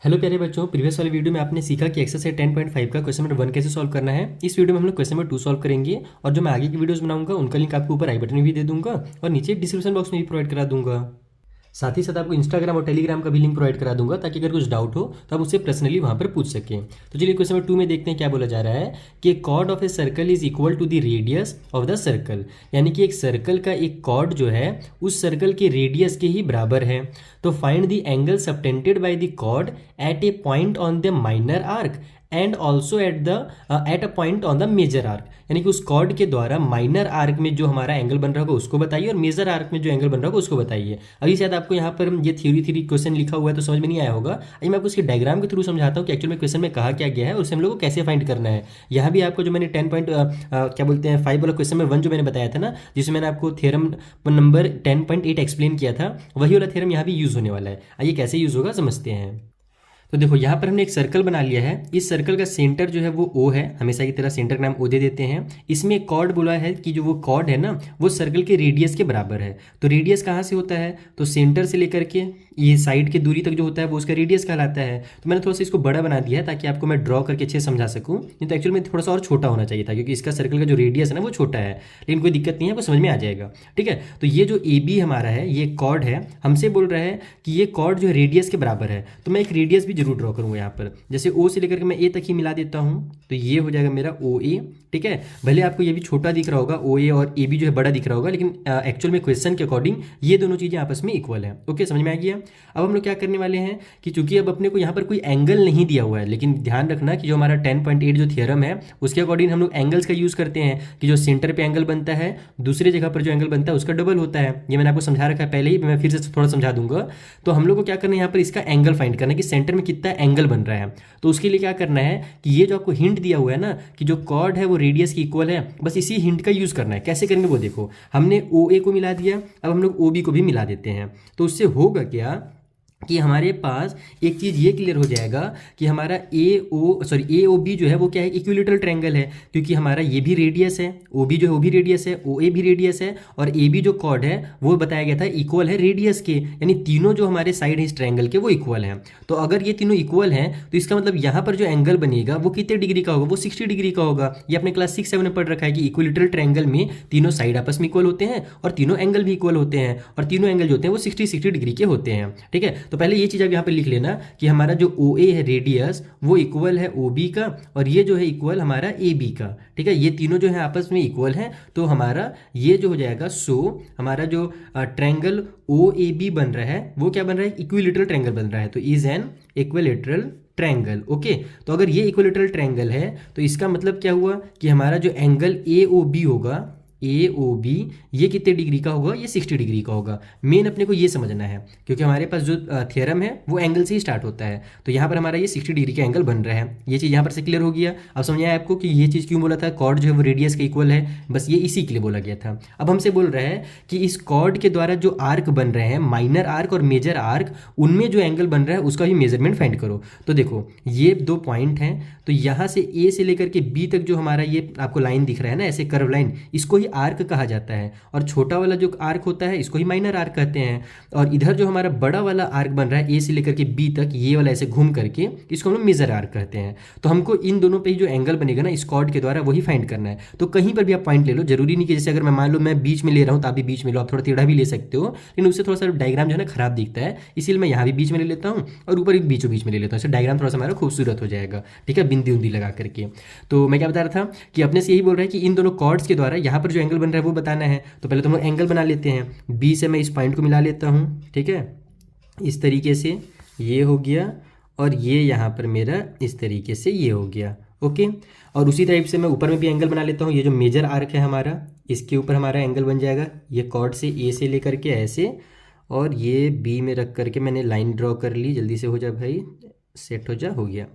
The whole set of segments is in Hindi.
हेलो प्यारे बच्चों, प्रीवियस वाले वीडियो में आपने सीखा कि एक्सरसाइज 10.5 का क्वेश्चन नंबर 1 कैसे सॉल्व करना है। इस वीडियो में हम लोग क्वेश्चन नंबर 2 सॉल्व करेंगे और जो मैं आगे की वीडियोस बनाऊंगा उनका लिंक आपको ऊपर आई बटन में भी दे दूंगा और नीचे डिस्क्रिप्शन बॉक्स में भी प्रोवाइड करा दूंगा। साथ ही साथ आपको इंस्टाग्राम और टेलीग्राम का भी लिंक प्रोवाइड करा दूंगा ताकि अगर कुछ डाउट हो तो आप उससे पर्सनली वहां पर पूछ सकें। तो चलिए क्वेश्चन नंबर 2 में देखते हैं क्या बोला जा रहा है कि chord of a circle is equal to the radius of the circle, यानी कि एक सर्कल का एक कॉर्ड जो है उस सर्कल के रेडियस के ही बराबर है। तो find the angle subtended by the chord at a point on the minor arc and also at a point on the major arc, यानी कि उस कॉर्ड के द्वारा माइनर आर्क में जो हमारा एंगल बन रहा होगा उसको बताइए और मेजर आर्क में जो एंगल बन रहा होगा उसको बताइए। अभी शायद आपको यहाँ पर ये थ्योरी क्वेश्चन लिखा हुआ है तो समझ में नहीं आया होगा। अभी मैं आपको उसके डायग्राम के थ्रू समझाता हूँ कि एक्चुअल में क्वेश्चन में कहा क्या गया है और उसे हम लोग को कैसे फाइंड करना है। यहाँ भी आपको जो मैंने 10 पॉइंट क्या बोलते हैं 5 वाला क्वेश्चन में 1 जो मैंने बताया था ना, जिसमें मैंने आपको थ्योरम नंबर 10.8 एक्सप्लेन किया था, वही वाला थ्योरम यहाँ भी यूज होने वाला है। आइए कैसे यूज होगा समझते हैं। तो देखो यहाँ पर हमने एक सर्कल बना लिया है। इस सर्कल का सेंटर जो है वो ओ है, हमेशा की तरह सेंटर का नाम ओ दे देते हैं। इसमें एक कॉर्ड बोला है कि जो वो कॉर्ड है ना वो सर्कल के रेडियस के बराबर है। तो रेडियस कहाँ से होता है, तो सेंटर से लेकर के ये साइड की दूरी तक जो होता है वो उसका रेडियस कहलाता है। तो मैंने थोड़ा सा इसको बड़ा बना दिया है ताकि आपको मैं ड्रॉ करके अच्छे से समझा सकूँ, नहीं तो एक्चुअल में थोड़ा सा और छोटा होना चाहिए था क्योंकि इसका सर्कल का जो रेडियस है ना वो छोटा है, लेकिन कोई दिक्कत नहीं है, वो समझ में आ जाएगा। ठीक है, तो ये जो ए बी हमारा है ये कॉर्ड है, हमसे बोल रहा है कि ये कॉर्ड जो है रेडियस के बराबर है। तो मैं एक रेडियस भी जरूर ड्रॉ करूँगा यहाँ पर। जैसे ओ से लेकर के मैं ए तक ही मिला देता हूँ तो ये हो जाएगा मेरा ओ ए। ठीक है, भले आपको ये भी छोटा दिख रहा होगा ओ ए और ए बी जो है बड़ा दिख रहा होगा, लेकिन एक्चुअल में क्वेश्चन के अकॉर्डिंग ये दोनों चीज़ें आपस में इक्वल है। ओके, समझ में आ गया। अब हम लोग क्या करने वाले हैं कि चूंकि अब अपने को यहाँ पर कोई एंगल नहीं दिया हुआ है, लेकिन ध्यान रखना कि जो हमारा 10.8 जो थियरम है उसके अकॉर्डिंग हम लोग एंगल्स का यूज़ करते हैं कि जो सेंटर पे एंगल बनता है दूसरे जगह पर जो एंगल बनता है उसका डबल होता है। ये मैंने आपको समझा रखा है पहले ही, मैं फिर से थोड़ा समझा दूंगा। तो हम लोग को क्या करना है यहाँ पर इसका एंगल फाइंड करना है कि सेंटर में कितना एंगल बन रहा है। तो उसके लिए क्या करना है कि ये जो आपको हिंट दिया हुआ है ना कि जो कॉर्ड है वो रेडियस की इक्वल है, बस इसी हिंट का यूज़ करना है। कैसे करेंगे वो देखो, हमने ओ ए को मिला दिया, अब हम लोग ओ बी को भी मिला देते हैं। तो उससे होगा क्या कि हमारे पास एक चीज़ ये क्लियर हो जाएगा कि हमारा ए ओ बी जो है वो क्या है, इक्विलेटरल ट्रायंगल है, क्योंकि हमारा ये भी रेडियस है, ओ बी जो है वो भी रेडियस है, ओ ए भी रेडियस है और ए बी जो कॉर्ड है वो बताया गया था इक्वल है रेडियस के, यानी तीनों जो हमारे साइड है इस ट्रायंगल के वो इक्वल हैं। तो अगर ये तीनों इक्वल हैं तो इसका मतलब यहाँ पर जो एंगल बनेगा वो कितने डिग्री का होगा, वो 60 डिग्री का होगा। ये अपने क्लास 6-7 में पढ़ रखा है कि इक्विलेटरल ट्रायंगल में तीनों साइड आपस में इक्वल होते हैं और तीनों एंगल भी इक्वल होते हैं और तीनों एंगल जो होते हैं वो 60-60 डिग्री के होते हैं। ठीक है, तो पहले ये चीज़ आप यहाँ पे लिख लेना कि हमारा जो ओ ए है रेडियस वो इक्वल है ओ बी का और ये जो है इक्वल हमारा ए बी का। ठीक है, ये तीनों जो है आपस में इक्वल हैं, तो हमारा ये जो हो जाएगा हमारा जो ट्रायंगल ओ ए बी बन रहा है वो क्या बन रहा है, इक्विलेटरल ट्रायंगल बन रहा है। तो is an equilateral triangle. Okay, तो अगर ये इक्विलेटरल ट्रायंगल है तो इसका मतलब क्या हुआ कि हमारा जो एंगल ए ओ बी होगा, ए ओ बी, ये कितने डिग्री का होगा, ये 60 डिग्री का होगा। मेन अपने को ये समझना है क्योंकि हमारे पास जो थ्योरम है वो एंगल से ही स्टार्ट होता है। तो यहाँ पर हमारा ये 60 डिग्री का एंगल बन रहा है, ये चीज़ यहाँ पर से क्लियर हो गया। अब समझ आया आपको कि ये चीज़ क्यों बोला था, कॉर्ड जो है वो रेडियस के इक्वल है, बस ये इसी के लिए बोला गया था। अब हमसे बोल रहा है कि इस कॉर्ड के द्वारा जो आर्क बन रहे हैं, माइनर आर्क और मेजर आर्क, उनमें जो एंगल बन रहा है उसका भी मेजरमेंट फाइंड करो। तो देखो ये 2 पॉइंट हैं, तो यहाँ से ए से लेकर के बी तक जो हमारा ये आपको लाइन दिख रहा है ना, ऐसे कर्व लाइन, इसको ही आर्क कहा जाता है और छोटा वाला जो आर्क होता है इसको ही माइनर आर्क कहते हैं। और इधर जो हमारा बड़ा वाला आर्क बन रहा है ए से लेकर के बी तक, ये वाला ऐसे घूम करके, इसको हम लोग मेजर आर्क कहते हैं। तो हमको इन दोनों पे ही जो एंगल बनेगा ना इस कॉर्ड के द्वारा वही फाइंड करना है। तो कहीं पर भी आप पॉइंट ले लो, जरूरी नहीं कि जैसे अगर मैं मान लो मैं बीच में ले रहा हूँ तो आप भी बीच में लो, आप थोड़ा टेढ़ा भी ले सकते हो, लेकिन उससे थोड़ा सा डायग्राम जो है ना खराब दिखता है, इसीलिए मैं यहाँ भी बीच में ले लेता हूँ और ऊपर भी बीचों बीच में ले लेता हूँ, इससे डायग्राम थोड़ा सा हमारा खूबसूरत हो जाएगा। ठीक है, बिंदी उंदी लगा करके। तो मैं क्या बता रहा था कि अपने से यही बोल रहा है कि इन दोनों कॉर्ड्स के द्वारा यहाँ पर जो एंगल बन रहा है वो बताना है। तो पहले तो हम एंगल बना लेते हैं, बी से मैं इस पॉइंट को मिला लेता हूँ। ठीक है, इस तरीके से ये हो गया और ये यहाँ पर मेरा इस तरीके से ये हो गया। ओके, और उसी टाइप से मैं ऊपर में भी एंगल बना लेता हूँ। ये जो मेजर आर्क है हमारा, इसके ऊपर हमारा एंगल बन जाएगा, ये कॉर्ड से ए से लेकर के ऐसे, और ये बी में रख करके मैंने लाइन ड्रॉ कर ली। जल्दी से हो जा भाई, सेट हो जा, हो गया।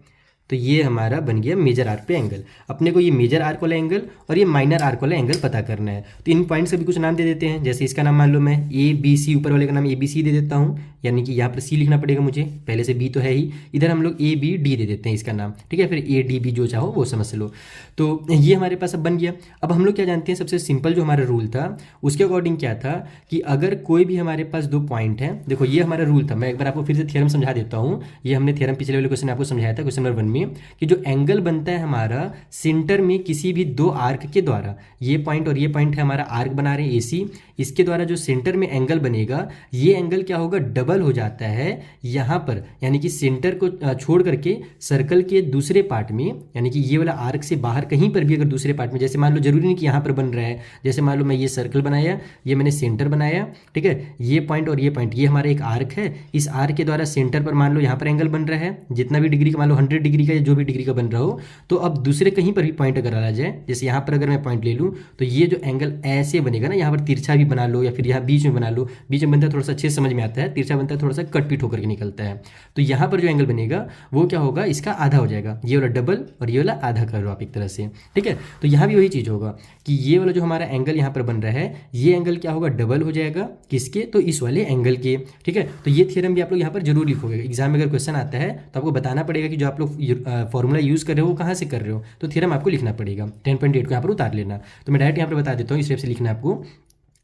तो ये हमारा बन गया मेजर आर्क पे एंगल। अपने को ये मेजर आर्क वाला एंगल और ये माइनर आर्क वाला एंगल पता करना है। तो इन पॉइंट्स का भी कुछ नाम दे देते हैं। जैसे इसका नाम मान लो मैं ए बी सी, ऊपर वाले का नाम ए बी सी दे देता हूँ, यानी कि यहाँ पर सी लिखना पड़ेगा मुझे, पहले से बी तो है ही, इधर हम लोग ए बी डी दे देते हैं इसका नाम, ठीक है। फिर ए डी बी जो चाहो वो समझ लो। तो ये हमारे पास अब बन गया। अब हम लोग क्या जानते हैं, सबसे सिंपल जो हमारा रूल था उसके अकॉर्डिंग क्या था कि अगर कोई भी हमारे पास दो पॉइंट है, देखो ये हमारा रूल था, मैं एक बार आपको फिर से थ्योरम समझा देता हूँ। ये हमने थ्योरम पिछले वाले क्वेश्चन आपको समझाया था, क्वेश्चन नंबर 1 में, कि जो एंगल बनता है हमारा सेंटर में किसी भी दो आर्क के द्वारा, ये पॉइंट और ये पॉइंट है हमारा आर्क बना रहे हैं एसी, इसके द्वारा जो सेंटर में एंगल बनेगा ये एंगल क्या होगा, डबल हो जाता है यहाँ पर, यानी कि सेंटर को छोड़ करके सर्कल के दूसरे पार्ट में, यानी कि ये वाला आर्क से बाहर कहीं पर भी अगर दूसरे पार्ट में, जैसे मान लो जरूरी नहीं कि यहाँ पर बन रहा है, जैसे मान लो मैं ये सर्कल बनाया, ये मैंने सेंटर बनाया, ठीक है, ये पॉइंट और ये पॉइंट, ये हमारा एक आर्क है, इस आर्क के द्वारा सेंटर पर मान लो यहाँ पर एंगल बन रहा है जितना भी डिग्री का, मान लो 100 डिग्री का या जो भी डिग्री का बन रहा हो। तो अब दूसरे कहीं पर भी पॉइंट अगर आ जाए, जैसे यहाँ पर अगर मैं पॉइंट ले लूँ तो ये जो एंगल ऐसे बनेगा ना, यहाँ पर तिरछा भी बना लो या फिर यहाँ बीच में बना लो, बीच में बनता है थोड़ा सा अच्छे समझ में आता है, तिरछा बनता है थोड़ा सा कट पीट होकर के निकलता है। तो यहाँ पर जो एंगल बनेगा वो क्या होगा, इसका आधा हो जाएगा, ये वाला डबल और ये वाला आधा कर लो आप एक तरह से, ठीक है। तो यहाँ भी वही चीज़ होगा कि ये वाला जो हमारा एंगल यहाँ पर बन रहा है ये एंगल क्या होगा, डबल हो जाएगा किसके, तो इस वाले एंगल के, ठीक है। तो ये थ्योरम भी आप लोग यहाँ पर जरूर लिखोगे, एग्जाम में अगर क्वेश्चन आता है तो आपको बताना पड़ेगा कि जो आप लोग फॉर्मूला यूज़ कर रहे हो वो कहाँ से कर रहे हो, तो थ्योरम आपको लिखना पड़ेगा। 10.8 को यहाँ पर उतार लेना। तो मैं डायरेक्ट यहाँ पर बता देता हूँ, इस टाइप से लिखना है आपको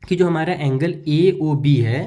कि जो हमारा एंगल ए ओ बी है,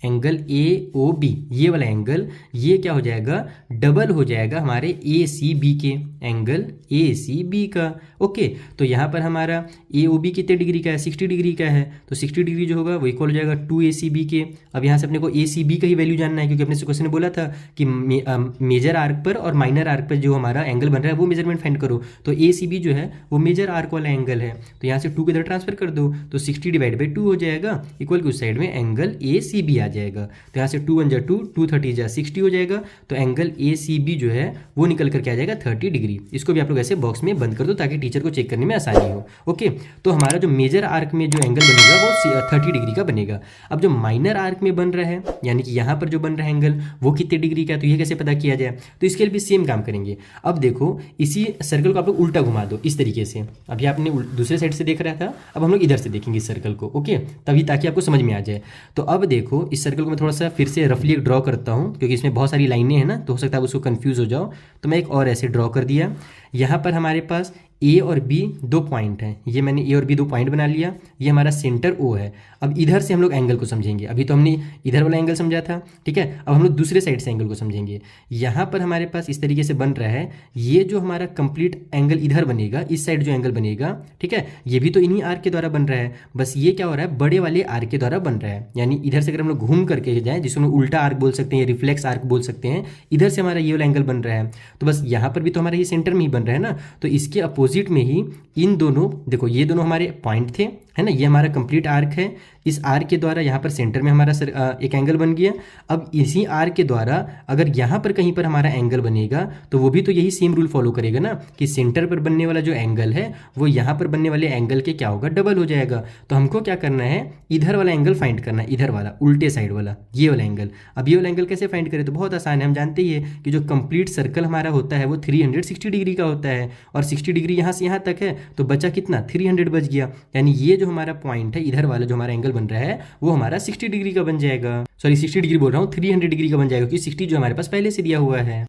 एंगल ए ओ बी, ये वाला एंगल ये क्या हो जाएगा, डबल हो जाएगा हमारे ए सी बी के, एंगल ए सी बी का, ओके। तो यहाँ पर हमारा ए ओ बी कितने डिग्री का है, 60 डिग्री का है, तो 60 डिग्री जो होगा वो इक्वल हो जाएगा 2 ए सी बी के। अब यहाँ से अपने को ए सी बी का ही वैल्यू जानना है, क्योंकि अपने से क्वेश्चन ने बोला था कि मेजर आर्क पर और माइनर आर्क पर जो हमारा एंगल बन रहा है वो मेजरमेंट फाइंड करो। तो ए सी बी जो है वो मेजर आर्क वाला एंगल है, तो यहाँ से 2 के इधर ट्रांसफर कर दो, तो 60 डिवाइड बाई 2 हो जाएगा, इक्वल की उस साइड में एंगल ए सी बी आ जाएगा। तो यहाँ से 2 1 जा 2, 2 30 जा 60 हो जाएगा, तो एंगल ए सी बी जो है वो निकल करके आ जाएगा 30 डिग्री। इसको भी आप लोग ऐसे बॉक्स में बंद कर दो ताकि टीचर को चेक करने में आसानी हो, ओके। तो हमारा जो मेजर आर्क में जो एंगल बनेगा वो 30 डिग्री का बनेगा। अब जो माइनर आर्क में बन रहा है, यानी कि यहाँ पर जो बन रहा है एंगल वो कितने डिग्री का है, तो ये कैसे पता किया जाए, तो इसके लिए भी सेम काम करेंगे। अब देखो इसी सर्कल को आप लोग उल्टा घुमा दो इस तरीके से, अभी आपने दूसरे साइड से देख रहा था, अब हम लोग इधर से देखेंगे इस सर्कल को, ओके, तभी ताकि आपको समझ में आ जाए। तो अब देखो इस सर्कल को मैं थोड़ा सा फिर से रफली ड्रॉ करता हूँ, क्योंकि इसमें बहुत सारी लाइनें हैं ना, तो हो सकता है आप उसको कंफ्यूज हो जाओ। तो मैं एक और ऐसे ड्रॉ कर दिया। यहाँ पर हमारे पास ए और बी दो पॉइंट हैं, ये मैंने ए और बी दो पॉइंट बना लिया, ये हमारा सेंटर ओ है। अब इधर से हम लोग एंगल को समझेंगे, अभी तो हमने इधर वाला एंगल समझा था, ठीक है। अब हम लोग दूसरे साइड से एंगल को समझेंगे। यहाँ पर हमारे पास इस तरीके से बन रहा है, ये जो हमारा कंप्लीट एंगल इधर बनेगा, इस साइड जो एंगल बनेगा, ठीक है, ये भी तो इन्हीं आर्क के द्वारा बन रहा है, बस ये क्या हो रहा है, बड़े वाले आर्क के द्वारा बन रहा है। यानी इधर से अगर हम लोग घूम करके जाएँ, जिसको हम उल्टा आर्क बोल सकते हैं, रिफ्लेक्स आर्क बोल सकते हैं, इधर से हमारा ये वाला एंगल बन रहा है, तो बस यहाँ पर भी तो हमारा ये सेंटर में ही बन रहा है ना, तो इसके अपोजिट में ही इन दोनों, देखो ये दोनों हमारे पॉइंट थे, है ना, ये हमारा कंप्लीट आर्क है, इस आर्क के द्वारा यहाँ पर सेंटर में हमारा एक एंगल बन गया। अब इसी आर्क के द्वारा अगर यहाँ पर कहीं पर हमारा एंगल बनेगा तो वो भी तो यही सेम रूल फॉलो करेगा ना, कि सेंटर पर बनने वाला जो एंगल है वो यहाँ पर बनने वाले एंगल के क्या होगा, डबल हो जाएगा। तो हमको क्या करना है, इधर वाला एंगल फाइंड करना है, इधर वाला उल्टे साइड वाला, ये वाला एंगल। अब ये वाला एंगल कैसे फाइंड करें, तो बहुत आसान है, हम जानते ही है कि जो कंप्लीट सर्कल हमारा होता है वो 360 डिग्री का होता है, और 60 डिग्री यहाँ से यहाँ तक है, तो बचा कितना, 300 बच गया। यानी ये जो हमारा पॉइंट है इधर वाला जो हमारा एंगल बन रहा है वो हमारा 60 डिग्री का बन जाएगा, सॉरी 60 डिग्री बोल रहा हूँ, 300 डिग्री का बन जाएगा, क्योंकि 60 जो हमारे पास पहले से दिया हुआ है।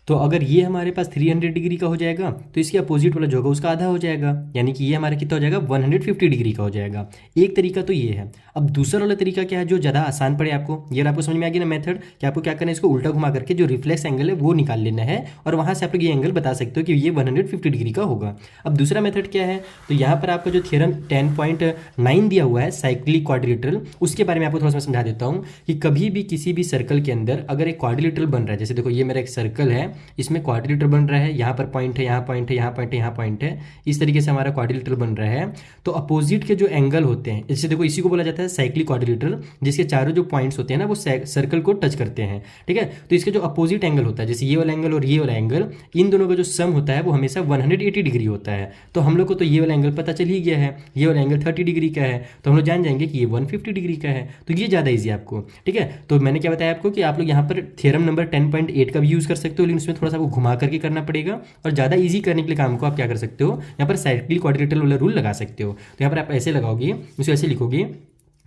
तो अगर ये हमारे पास 300 डिग्री का हो जाएगा तो इसके अपोजिट वाला जो होगा उसका आधा हो जाएगा, यानी कि ये हमारा कितना हो जाएगा, 150 डिग्री का हो जाएगा। एक तरीका तो ये है। अब दूसरा वाला तरीका क्या है, जो ज़्यादा आसान पड़े आपको, ये आपको समझ में आ गया ना मेथड, कि आपको क्या करना है, इसको उल्टा घुमा करके जो रिफ्लेक्स एंगल है वो निकाल लेना है, और वहाँ से आप लोग ये एंगल बता सकते हो कि ये 150 डिग्री का होगा। अब दूसरा मेथड क्या है, तो यहाँ पर आपका जो थ्योरम 10.9 दिया हुआ है साइक्लिक क्वाड्रिलेटरल, उसके बारे में आपको थोड़ा सा समझा देता हूँ कि कभी भी किसी भी सर्कल के अंदर अगर एक क्वाड्रिलेटरल बन रहा है, जैसे देखो ये मेरा एक सर्कल है, इसमें क्वाड्रिलेटरल बन रहा है, यहाँ पर पॉइंट है, यहाँ पॉइंट है, यहाँ पॉइंट है, यहाँ पॉइंट है, इस तरीके से हमारा क्वाड्रिलेटरल बन रहा है। तो अपोजिट के जो एंगल होते हैं, जैसे देखो इसी को बोला जाता है साइक्लिक क्वाड्रिलेटरल, जिसके चारों जो पॉइंट्स होते हैं ना वो सर्कल को टच करते हैं, ठीक है। तो इसके जो अपोजिट एंगल होता है, जैसे ये वाला एंगल और ये वाला एंगल, इन दोनों का जो सम होता है वो हमेशा 180 डिग्री होता है। तो हम लोग को तो ये वाला एंगल पता चल ही गया है, ये वाला एंगल 30 डिग्री का है, तो हम लोग जान जाएंगे कि ये 150 डिग्री का है। तो ये ज़्यादा ईजी आपको, ठीक है। तो मैंने क्या बताया आपको कि आप लोग यहाँ पर थ्योरम नंबर 10.8 का भी यूज़ कर सकते हो, लेकिन इसमें थोड़ा सा आपको घुमा करके करना पड़ेगा। और ज़्यादा ईजी करने के लिए काम को आप क्या कर सकते हो, यहाँ पर साइक्लिक क्वाड्रिलेटरल वाला रूल लगा सकते हो। तो यहाँ पर आप ऐसे लगाओगे, उसे ऐसे लिखोगे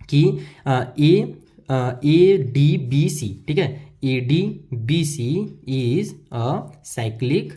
कि ए डी बी सी, ठीक है, A D B C is a cyclic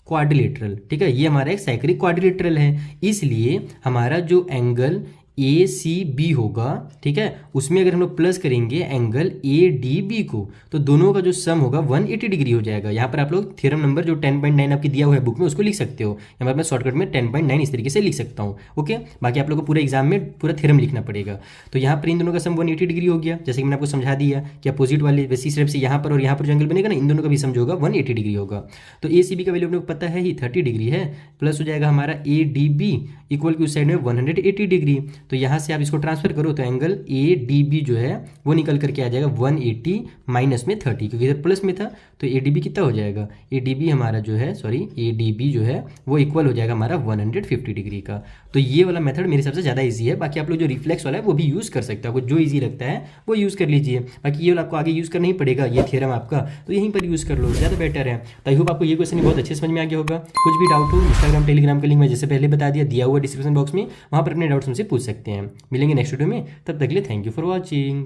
quadrilateral, ठीक है, ये हमारा एक साइक्लिक क्वाड्रिलेटरल है, इसलिए हमारा जो एंगल ए सी बी होगा, ठीक है, उसमें अगर हम लोग प्लस करेंगे एंगल ए डी बी को, तो दोनों का जो सम होगा 180 डिग्री हो जाएगा। यहाँ पर आप लोग थ्योरम नंबर जो 10.9 आपकी दिया हुआ है बुक में उसको लिख सकते हो, यहाँ पर मैं शॉर्टकट में 10.9 इस तरीके से लिख सकता हूँ। ओके, बाकी आप लोग को पूरे एग्जाम में पूरा थ्योरम लिखना पड़ेगा। तो यहाँ पर इन दोनों का सम 180 डिग्री हो गया, जैसे कि मैंने आपको समझा दिया कि अपोजिट वाले वैसी स्टेप से यहाँ पर और यहाँ पर जो एंगल बनेगा ना, इन दोनों का भी सम जो होगा 180 डिग्री होगा। तो ए सी बी का वैल्यू आप लोग को पता है ही 30 डिग्री है, प्लस हो जाएगा हमारा ए डी बी इक्वल की उस साइड में 180 डिग्री। तो यहाँ से आप इसको ट्रांसफर करो तो एंगल ए डी बी जो है वो निकल करके आ जाएगा 180 माइनस में 30, क्योंकि इधर प्लस में था, तो ए डी बी कितना हो जाएगा, ए डी बी हमारा जो है, सॉरी, ए डी बी जो है वो इक्वल हो जाएगा हमारा 150 डिग्री का। तो ये वाला मेथड मेरे हिसाब से ज़्यादा ईजी है। बाकी आप लोग जो रिफ्लेक्स वाला है वो भी यूज़ कर सकते हो, आपको जो ईजी लगता है वो यूज़ कर लीजिए। बाकी ये वाला आपको आगे यूज़ करना ही पड़ेगा, ये थ्योरम आपका, तो यहीं पर यूज़ कर लो, ज़्यादा बेटर है। तो आई होप आपको ये क्वेश्चन बहुत अच्छे समझ में आ गया होगा। कुछ भी डाउट हो, इंस्टाग्राम टेलीग्राम का लिंक मैं जैसे पहले बता दिया हुआ डिस्क्रिप्शन बॉक्स में, वहाँ पर अपने डाउट्स हमसे पूछ सकते हैं। मिलेंगे नेक्स्ट वीडियो में, तब तक के लिए थैंक यू फॉर वॉचिंग।